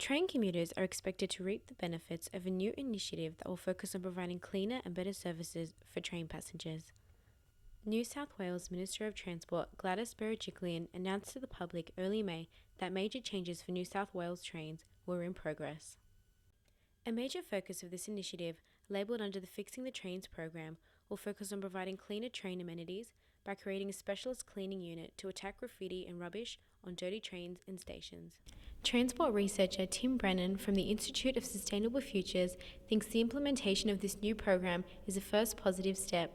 Train commuters are expected to reap the benefits of a new initiative that will focus on providing cleaner and better services for train passengers. New South Wales Minister of Transport Gladys Berejiklian announced to the public early May that major changes for New South Wales trains were in progress. A major focus of this initiative, labelled under the Fixing the Trains program, will focus on providing cleaner train amenities by creating a specialist cleaning unit to attack graffiti and rubbish on dirty trains and stations. Transport researcher Tim Brennan from the Institute of Sustainable Futures thinks the implementation of this new program is a first positive step.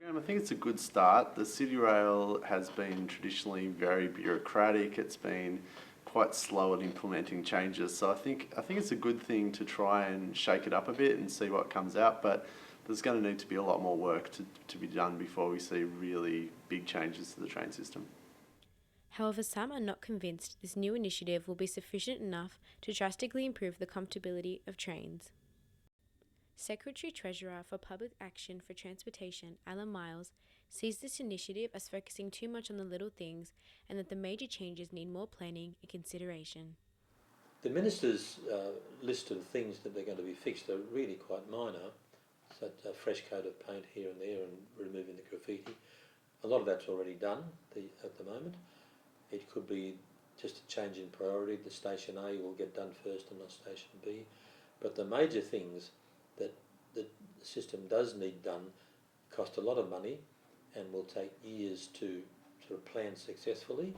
I think it's a good start. The City Rail has been traditionally very bureaucratic. It's been quite slow at implementing changes. So I think it's a good thing to try and shake it up a bit and see what comes out. But there's going to need to be a lot more work to be done before we see really big changes to the train system. However, some are not convinced this new initiative will be sufficient enough to drastically improve the comfortability of trains. Secretary-Treasurer for Public Action for Transportation, Alan Miles, sees this initiative as focusing too much on the little things and that the major changes need more planning and consideration. The Minister's list of things that are going to be fixed are really quite minor, such a fresh coat of paint here and there and removing the graffiti. A lot of that's already done at the moment. It could be just a change in priority. The Station A will get done first and not Station B. But the major things that the system does need done cost a lot of money and will take years to sort of plan successfully.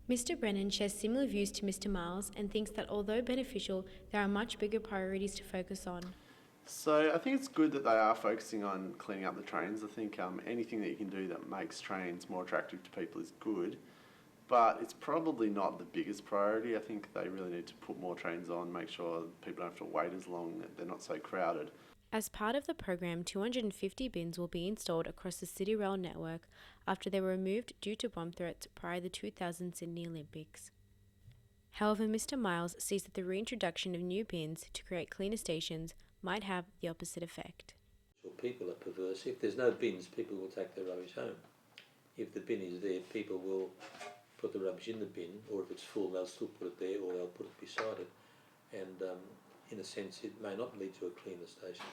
Mr. Brennan shares similar views to Mr. Miles and thinks that although beneficial, there are much bigger priorities to focus on. So I think it's good that they are focusing on cleaning up the trains. I think anything that you can do that makes trains more attractive to people is good, but it's probably not the biggest priority. I think they really need to put more trains on, make sure people don't have to wait as long, that they're not so crowded. As part of the program, 250 bins will be installed across the City Rail network after they were removed due to bomb threats prior to the 2000 Sydney Olympics. However, Mr. Miles sees that the reintroduction of new bins to create cleaner stations might have the opposite effect. People are perverse. If there's no bins, people will take their rubbish home. If the bin is there, people will put the rubbish in the bin, or if it's full, they'll still put it there or they'll put it beside it. And in a sense, it may not lead to a cleaner station.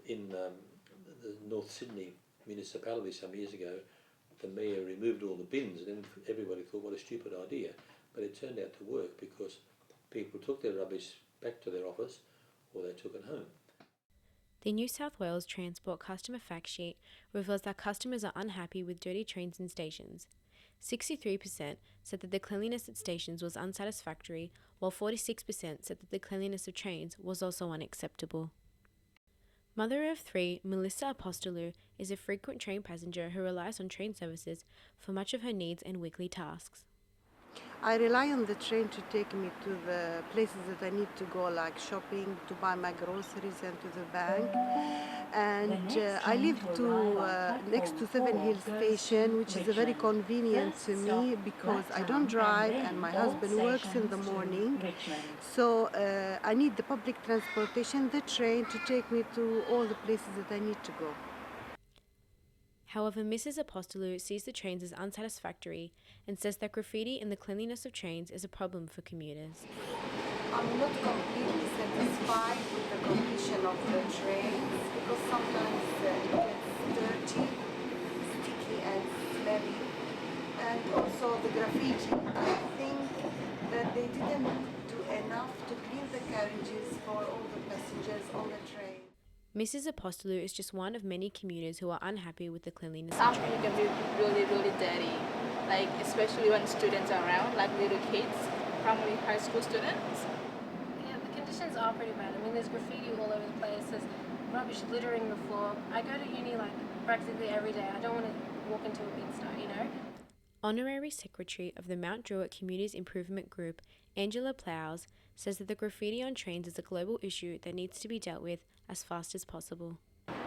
In the North Sydney municipality some years ago, the mayor removed all the bins and everybody thought, what a stupid idea. But it turned out to work because people took their rubbish back to their office or they took it home. The New South Wales Transport Customer Fact Sheet reveals that customers are unhappy with dirty trains and stations. 63% said that the cleanliness at stations was unsatisfactory, while 46% said that the cleanliness of trains was also unacceptable. Mother of three, Melissa Apostolou, is a frequent train passenger who relies on train services for much of her needs and weekly tasks. I rely on the train to take me to the places that I need to go, like shopping, to buy my groceries and to the bank. And I live next to Seven Hills Station, which is very convenient to me because I don't drive and my husband works in the morning. So I need the public transportation, the train, to take me to all the places that I need to go. However, Mrs. Apostolou sees the trains as unsatisfactory and says that graffiti and the cleanliness of trains is a problem for commuters. I'm not completely satisfied with the condition of the trains because sometimes it gets dirty, sticky and smelly. And also the graffiti. I think that they didn't do enough to clean the carriages for all the passengers on the train. Mrs. Apostolou is just one of many commuters who are unhappy with the cleanliness of Some trains. can be really, really dirty, like especially when students are around, like little kids, primary high school students. Yeah, the conditions are pretty bad. I mean, there's graffiti all over the place, there's rubbish littering the floor. I go to uni like practically every day. I don't want to walk into a pigsty, you know? Honorary Secretary of the Mount Druitt Commuters Improvement Group, Angela Plowes, says that the graffiti on trains is a global issue that needs to be dealt with as fast as possible.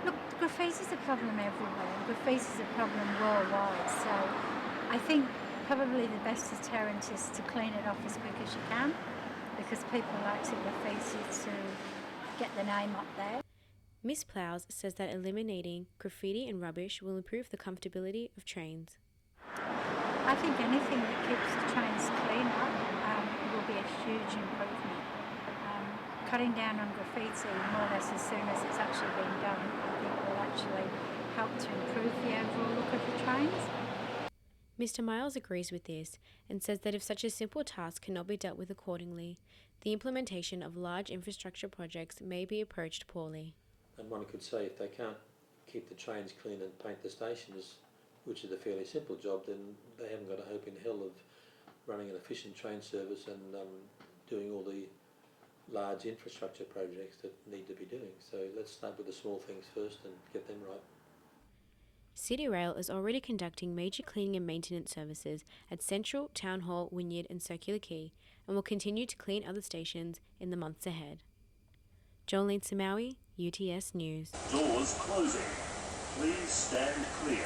Look, graffiti is a problem everywhere. Graffiti is a problem worldwide. So I think probably the best deterrent is to clean it off as quick as you can because people like to graffiti to get the name up there. Ms. Plowes says that eliminating graffiti and rubbish will improve the comfortability of trains. I think anything that keeps the trains cleaner will be a huge improvement. cutting down on graffiti more or less as soon as it's actually been done, I think will actually help to improve the overall look of the trains. Mr. Miles agrees with this and says that if such a simple task cannot be dealt with accordingly, the implementation of large infrastructure projects may be approached poorly. And one could say if they can't keep the trains clean and paint the stations, which is a fairly simple job, then they haven't got a hope in hell of running an efficient train service and doing all the large infrastructure projects that need to be doing. So let's start with the small things first and get them right. City Rail is already conducting major cleaning and maintenance services at Central, Town Hall, Wynyard and Circular Quay, and will continue to clean other stations in the months ahead. Jolene Samawi, UTS News. Doors closing. Please stand clear.